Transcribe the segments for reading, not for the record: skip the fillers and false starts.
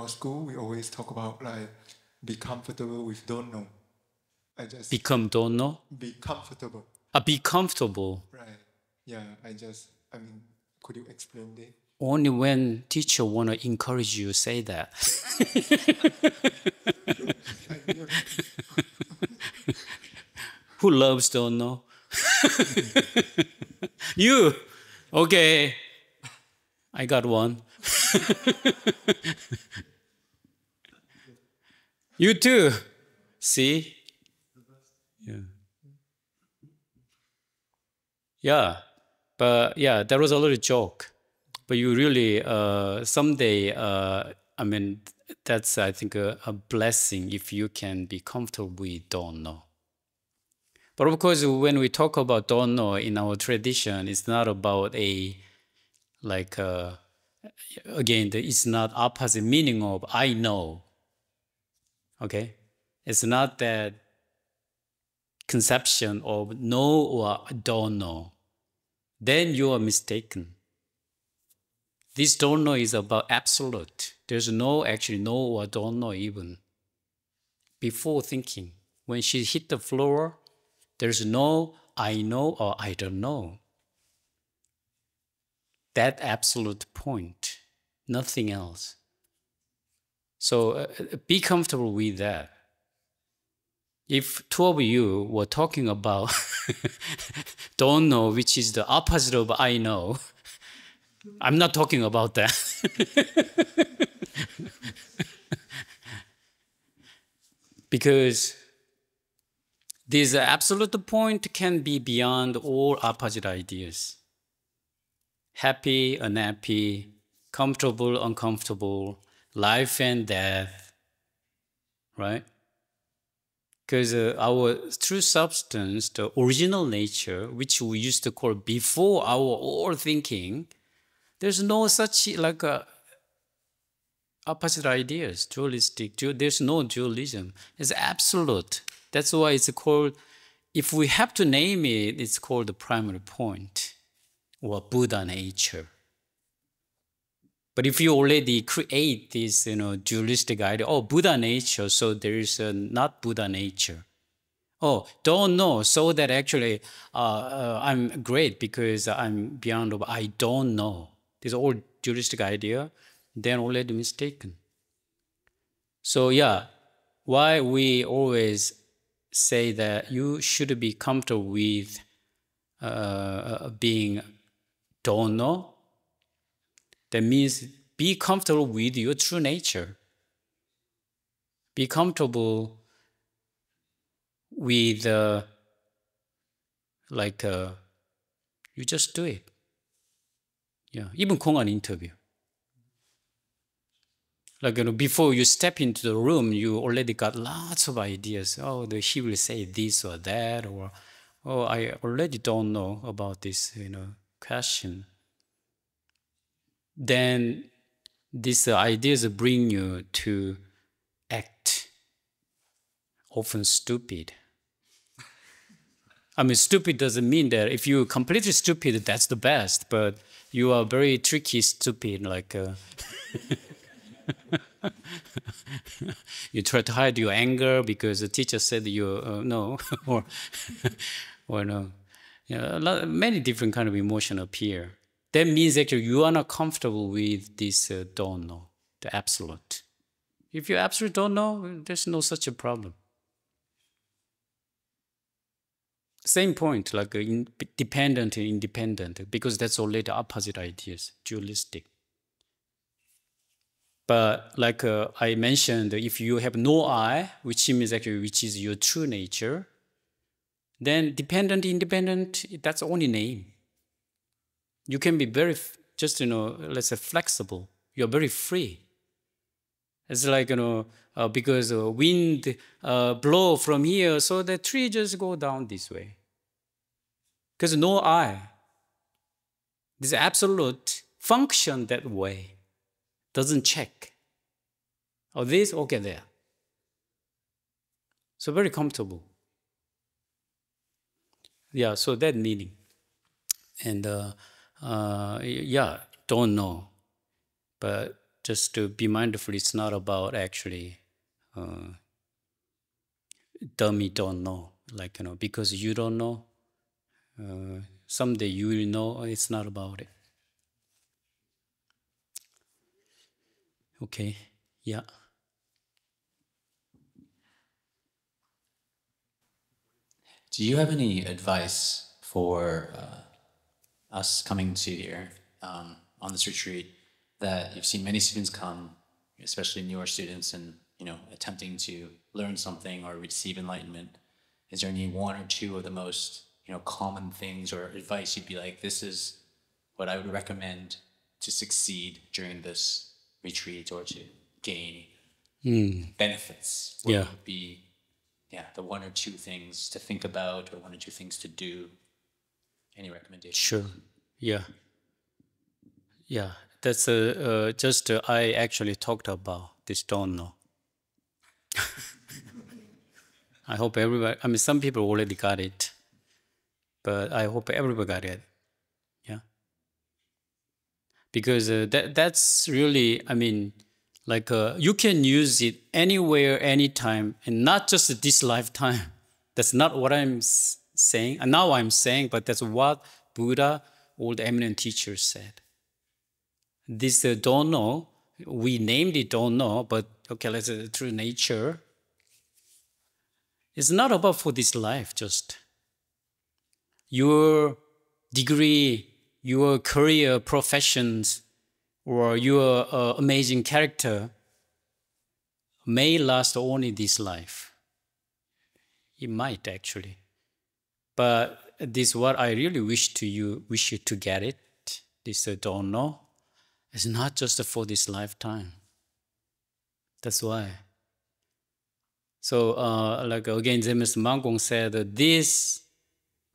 our school, we always talk about like be comfortable with don't know. I just don't know. be comfortable. Be comfortable. Right. Yeah. I mean, could you explain that? Only when teacher wanna encourage you, say that. Who loves don't know? You. Okay. I got one. You too. See? Yeah. Yeah. But yeah, that was a little joke. But you really, someday, I mean, that's, I think, a blessing if you can be comfortable with don't know. But of course, when we talk about don't know in our tradition, it's not about a, like, again, it's not opposite meaning of I know. Okay? It's not that conception of know or don't know. Then you are mistaken. This don't know is about absolute. There's no actually know or don't know even. Before thinking, when she hit the floor, there's no I know or I don't know. That absolute point, nothing else. So be comfortable with that. If two of you were talking about don't know, which is the opposite of I know, I'm not talking about that. Because this absolute point can be beyond all opposite ideas. Happy, unhappy, comfortable, uncomfortable, life and death, right? Because our true substance, the original nature, which we used to call before our all thinking, there's no such like opposite ideas, dualistic. There's no dualism. It's absolute. That's why it's called, if we have to name it, it's called the primary point or Buddha nature. But if you already create this, dualistic idea, oh, Buddha nature, so there is not Buddha nature. Oh, don't know, so that actually I'm great because I'm beyond of I don't know. This all dualistic idea, then already mistaken. So yeah, why we always say that you should be comfortable with being don't know. That means be comfortable with your true nature. Be comfortable with you just do it. Yeah, even Kongan interview. Like, before you step into the room, you already got lots of ideas. Oh, he will say this or that, or oh, I already don't know about this, question. Then these ideas bring you to act, often stupid. I mean, stupid doesn't mean that if you're completely stupid, that's the best, but you are very tricky stupid, like you try to hide your anger because the teacher said you no, or no. Many different kind of emotion appear. That means actually you are not comfortable with this don't know, the absolute. If you absolutely don't know, there's no such a problem. Same point, like dependent and independent, because that's already opposite ideas, dualistic. But like I mentioned, if you have no I, which is your true nature, then dependent, independent, that's only name. You can be very, just, let's say flexible. You're very free. It's like, because wind blow from here, so the tree just go down this way. Because no I. This absolute function that way. Doesn't check. Oh, this, okay, there. So very comfortable. Yeah, so that meaning. And yeah, don't know. But just to be mindful. It's not about actually dummy don't know, like, because you don't know, someday you will know. It's not about it. Okay, yeah. Do you have any advice for us coming to here on this retreat, that you've seen many students come, especially newer students, and attempting to learn something or receive enlightenment? Is there any one or two of the most common things or advice you'd be like, this is what I would recommend to succeed during this retreat or to gain benefits? What would be the one or two things to think about, or one or two things to do? Any recommendations? Sure. Yeah. That's just I actually talked about this don't know. I hope everybody, some people already got it, but I hope everybody got it. Yeah. Because that's really, you can use it anywhere, anytime, and not just this lifetime. That's not what I'm saying. And now I'm saying, but that's what Buddha, all the eminent teachers said. This don't know, we named it don't know, but okay, let's say true nature. It's not about for this life, just your degree, your career, professions, or your amazing character may last only this life. It might actually. But this is what I really wish you to get it. This don't know. It's not just for this lifetime. That's why. So, again, Zen Master Tan said that this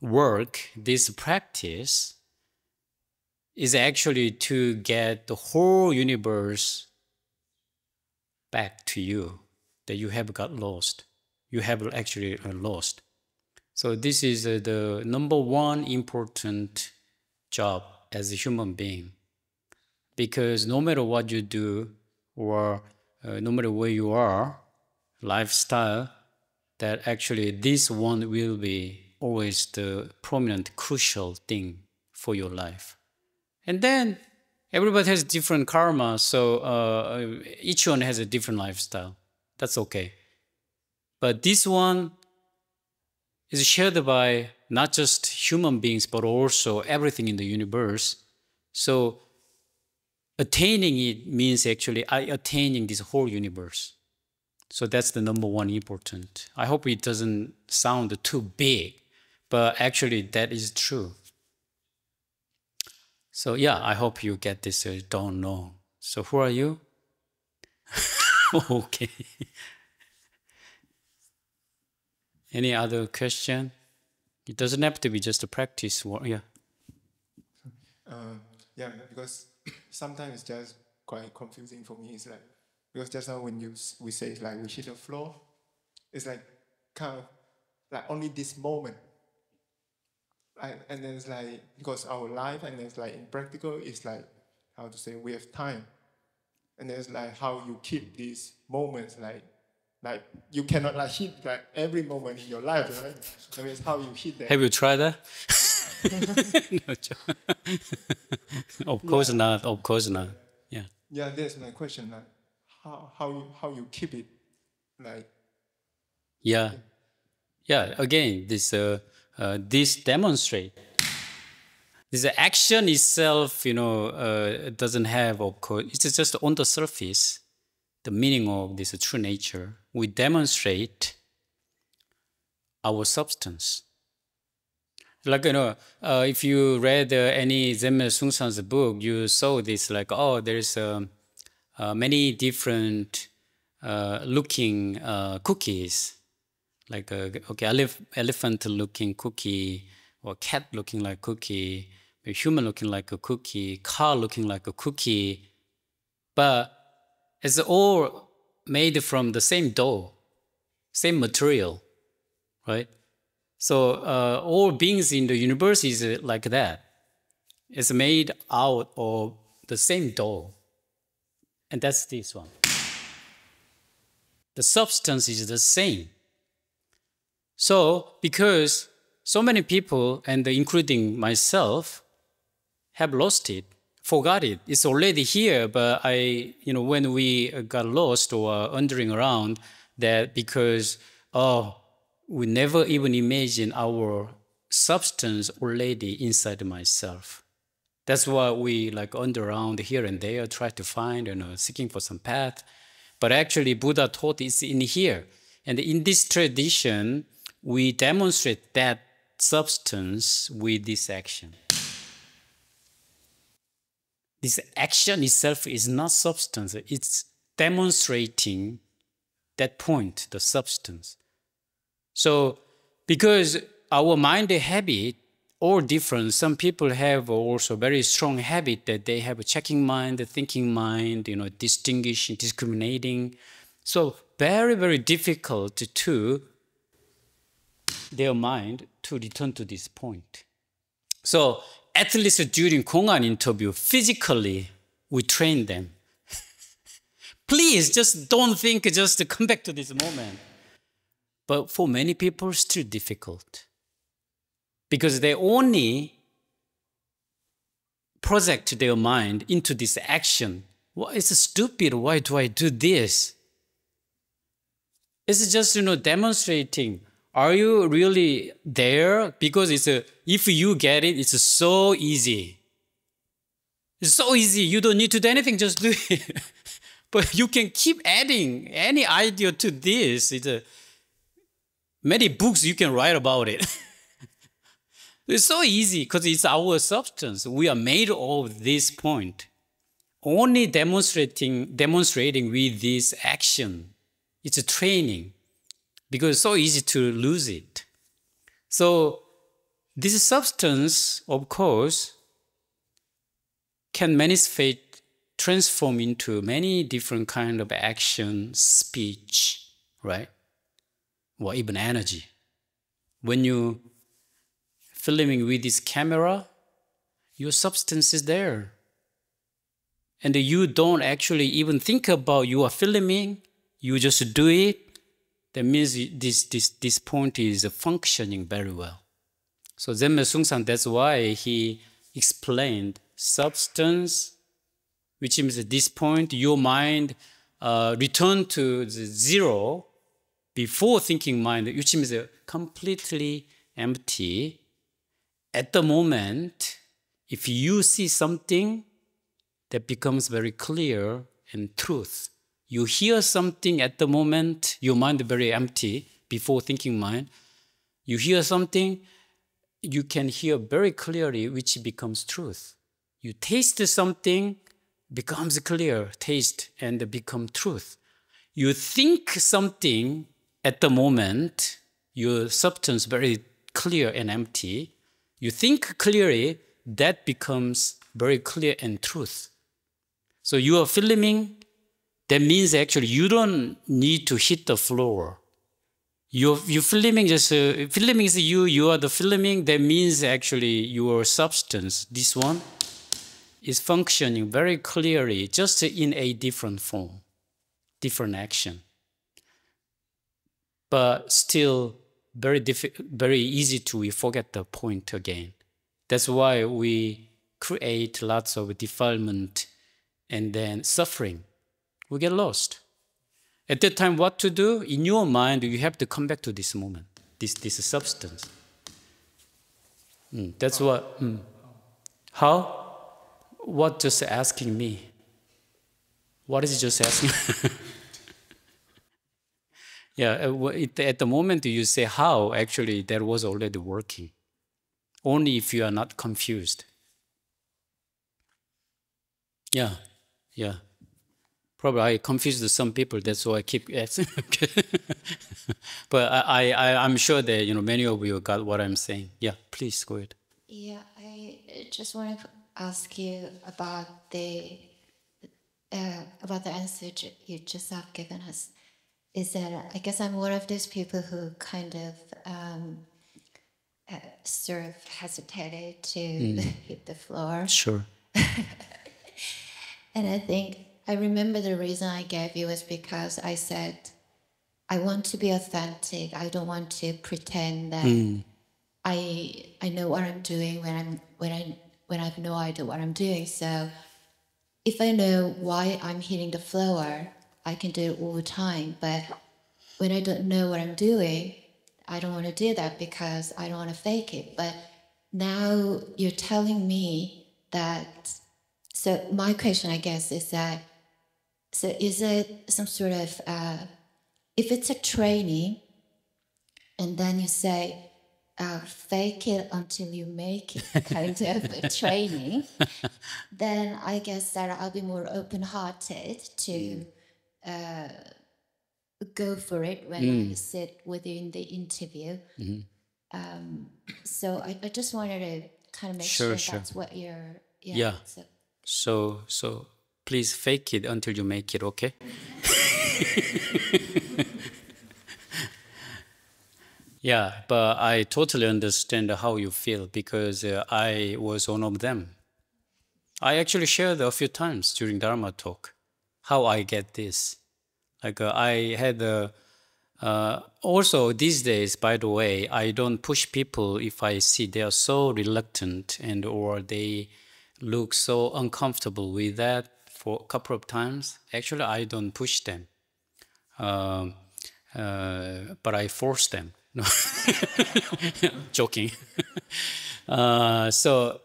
work, this practice, is actually to get the whole universe back to you, that you have got lost. You have actually lost. So this is the number one important job as a human being. Because no matter what you do, or no matter where you are, lifestyle, that actually this one will be always the prominent, crucial thing for your life. And then everybody has different karma, so each one has a different lifestyle. That's okay. But this one is shared by not just human beings, but also everything in the universe. So attaining it means actually attaining this whole universe. So that's the number one important. I hope it doesn't sound too big, but actually that is true. So I hope you get this don't know. So who are you? Okay. Any other question? It doesn't have to be just a practice. Because sometimes it's just quite confusing for me. It's like, because just now when we say it's like we hit the floor, it's like kind of like only this moment. And then it's like, because our life, and then it's like in practical, it's like, how to say, we have time. And then it's like how you keep these moments, like you cannot like hit like every moment in your life, right? I mean, it's how you hit that. Have you tried that? No, of course not. Of course not. Yeah. Yeah, that's my question. Like, how you keep it, like. Yeah. Again, this demonstrate. This action itself, doesn't have, of course. It's just on the surface. The meaning of this true nature. We demonstrate our substance. Like, if you read any Zen Master Sungsan's book, you saw this like, there's many different looking cookies. Like, elephant looking cookie, or cat looking like cookie, a human looking like a cookie, car looking like a cookie. But it's all made from the same dough, same material, right? So all beings in the universe is like that. It's made out of the same dough. And that's this one. The substance is the same. So, because so many people, and including myself, have lost it, forgot it. It's already here, but when we got lost or wandering around, that because, we never even imagine our substance already inside myself. That's why we wander around here and there, try to find, seeking for some path. But actually, Buddha taught it's in here. And in this tradition, we demonstrate that substance with this action. This action itself is not substance. It's demonstrating that point, the substance. So, because our mind habit, all different. Some people have also very strong habit that they have a checking mind, a thinking mind, distinguishing, discriminating. So very, very difficult to their mind to return to this point. So at least during Kwan interview, physically, we train them. Please, just don't think, just come back to this moment. But for many people, still difficult. Because they only project their mind into this action. Well, it's stupid. Why do I do this? It's just, demonstrating. Are you really there? Because if you get it, it's so easy. It's so easy. You don't need to do anything, just do it. But you can keep adding any idea to this. Many books you can write about it. It's so easy because it's our substance. We are made of this point. Only demonstrating with this action. It's a training because it's so easy to lose it. So this substance, of course, can manifest, transform into many different kind of action, speech, right? Or even energy. When you filming with this camera, your substance is there. And you don't actually even think about you are filming, you just do it. That means this point is functioning very well. So Zen Master Seung, that's why he explained substance, which means at this point, your mind return to the zero before thinking mind, which means completely empty. At the moment, if you see something, that becomes very clear and truth. You hear something at the moment, your mind is very empty before thinking mind. You hear something, you can hear very clearly, which becomes truth. You taste something, becomes clear, taste, and become truth. You think something at the moment, your substance very clear and empty. You think clearly, that becomes very clear and truth. So you are filming, that means actually you don't need to hit the floor. You're filming, filming is you are the filming, that means actually your substance, this one, is functioning very clearly, just in a different form, different action. But still, very easy to forget the point again. That's why we create lots of defilement and then suffering. We get lost. At that time, what to do? In your mind, you have to come back to this moment, this substance. That's what. How? What just asking me? What is just asking? Yeah, at the moment you say how, actually that was already working. Only if you are not confused. Yeah. Probably I confused some people, that's why I keep asking. But I'm sure that many of you got what I'm saying. Yeah, please go ahead. Yeah, I just wanted to ask you about the answer you just have given us. Is that I guess I'm one of those people who kind of sort of hesitated to hit the floor. Sure. And I think I remember the reason I gave you was because I said I want to be authentic. I don't want to pretend that I know what I'm doing when I have no idea what I'm doing. So if I know why I'm hitting the floor, I can do it all the time. But when I don't know what I'm doing, I don't want to do that because I don't want to fake it. But now you're telling me that. So my question, I guess, is that, so is it some sort of, if it's a training, and then you say, fake it until you make it kind of a training, then I guess that I'll be more open-hearted to go for it when I sit within the interview. So I just wanted to kind of make sure that's what you're... Yeah. So please fake it until you make it, okay? Yeah, but I totally understand how you feel because I was one of them. I actually shared a few times during Dharma talk how I get this. Like I had also these days, by the way, I don't push people if I see they are so reluctant and or they look so uncomfortable with that for a couple of times. Actually, I don't push them, but I force them. No, joking. So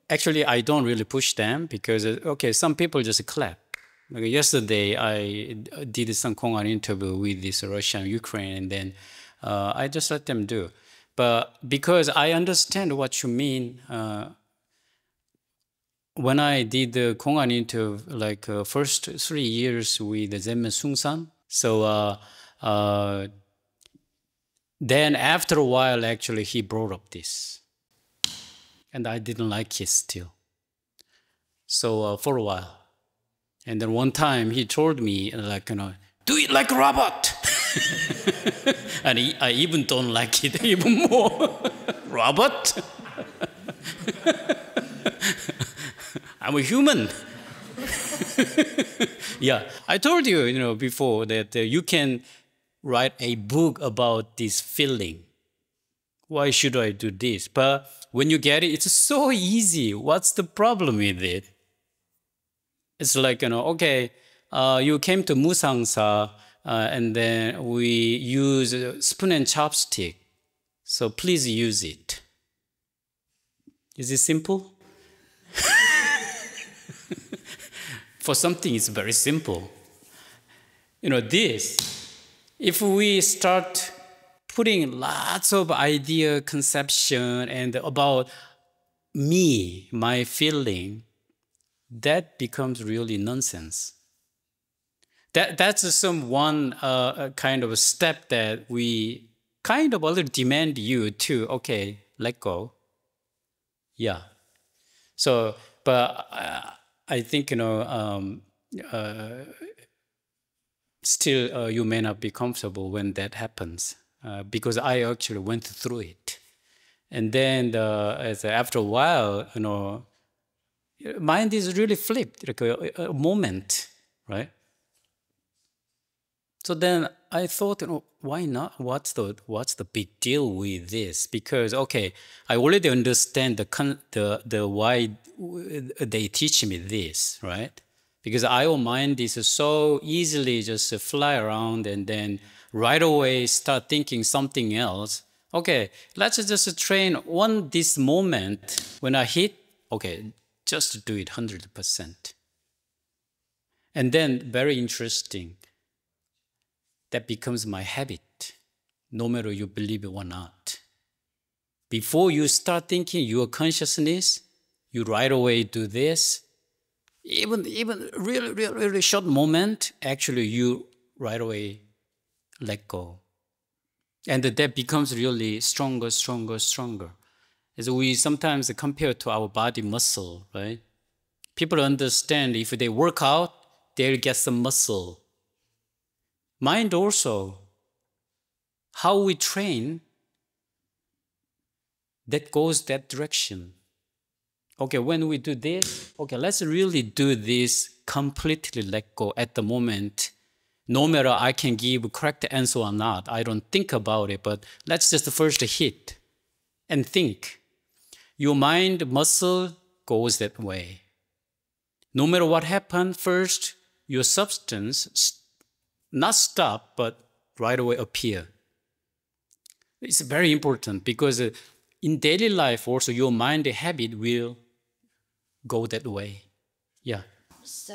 actually, I don't really push them because, okay, some people just clap. Like yesterday, I did some Kwan interview with this Russian, Ukraine, and then I just let them do. But because I understand what you mean, when I did the Kwan interview, like first 3 years with the Zen Master Tan, so then after a while, actually, he brought up this. And I didn't like it still. So for a while. And then one time he told me, like, do it like a robot. And I even don't like it even more. Robot? I'm a human. Yeah, I told you, before that you can write a book about this feeling. Why should I do this? But when you get it, it's so easy. What's the problem with it? It's like, okay, you came to Musangsa, and then we use a spoon and chopstick. So please use it. Is it simple? For something, it's very simple. If we start putting lots of idea, conception, and about me, my feeling, that becomes really nonsense. That's some one kind of a step that we kind of already demand you to, okay, let go. Yeah. So, but I think, still you may not be comfortable when that happens because I actually went through it. And then after a while, mind is really flipped, like a moment, right? So then I thought, why not? What's the big deal with this? Because okay, I already understand the why they teach me this, right? Because our mind is so easily just fly around and then right away start thinking something else. Okay, let's just train on this moment when I hit. Okay, just do it 100%. And then very interesting. That becomes my habit, no matter you believe it or not. Before you start thinking your consciousness, you right away do this. Even really short moment, actually you right away let go. And that becomes really stronger. As we sometimes compare to our body muscle, right? People understand if they work out, they'll get some muscle. Mind also, how we train, that goes that direction. okay, when we do this, okay, let's really do this completely let go at the moment. No matter I can give correct answer or not, I don't think about it, but let's just first hit and think. Your mind muscle goes that way. No matter what happened, first, your substance not stop, but right away appear. It's very important because in daily life also your mind habit will go that way. Yeah. So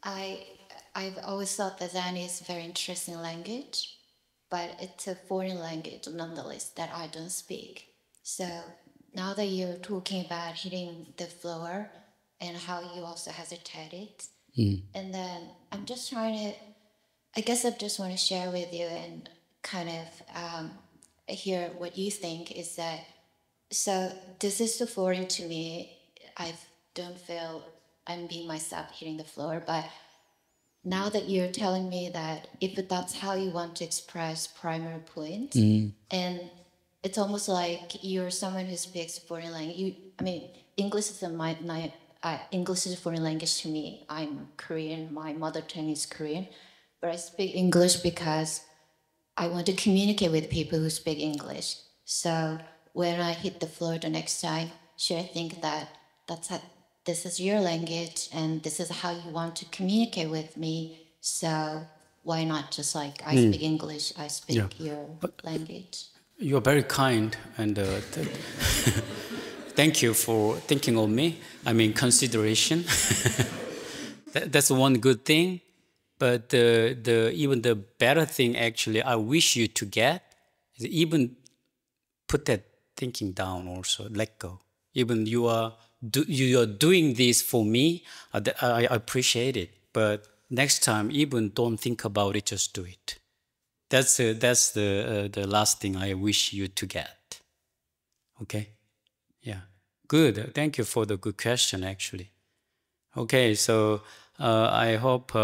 I've always thought that Zen is a very interesting language, but it's a foreign language nonetheless that I don't speak. So now that you're talking about hitting the floor and how you also hesitated, and then I'm just trying to, I guess I just want to share with you and kind of hear what you think is that, so this is the foreign to me. I don't feel I'm being myself hitting the floor, but now that you're telling me that if that's how you want to express primary point, and it's almost like you're someone who speaks foreign language. I mean, English is English is a foreign language to me. I'm Korean. My mother tongue is Korean, but I speak English because I want to communicate with people who speak English. So when I hit the floor the next time, should I think that this is your language and this is how you want to communicate with me? So why not just like I speak English, I speak your language? You're very kind, and thank you for thinking of me. I mean, consideration. That's one good thing. But even the better thing, actually, I wish you to get is even put that thinking down. Also, let go. Even you are doing this for me. I appreciate it. But next time, even don't think about it. Just do it. That's the last thing I wish you to get. Okay. Yeah. Good. Thank you for the good question. Actually. Okay. So I hope.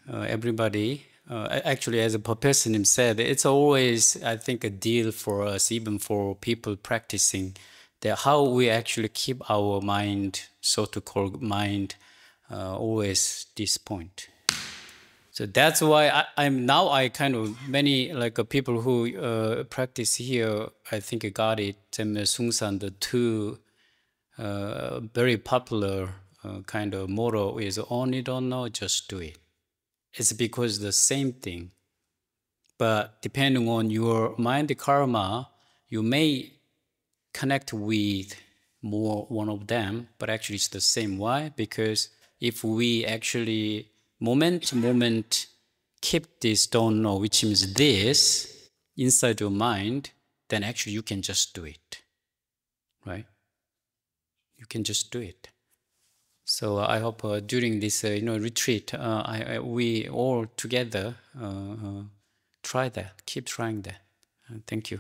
Everybody, actually, as a professor said, it's always, I think, a deal for us, even for people practicing, that how we actually keep our mind, so-called mind, always this point. So that's why I kind of, many like people who practice here, I think got it. Musangsa, the two very popular kind of motto is only don't know, just do it. It's because the same thing. But depending on your mind karma, you may connect with more one of them, but actually it's the same. Why? Because if we actually moment to moment keep this don't know, which means this, inside your mind, then actually you can just do it, right? You can just do it. So I hope during this retreat, we all together try that, keep trying that. Thank you.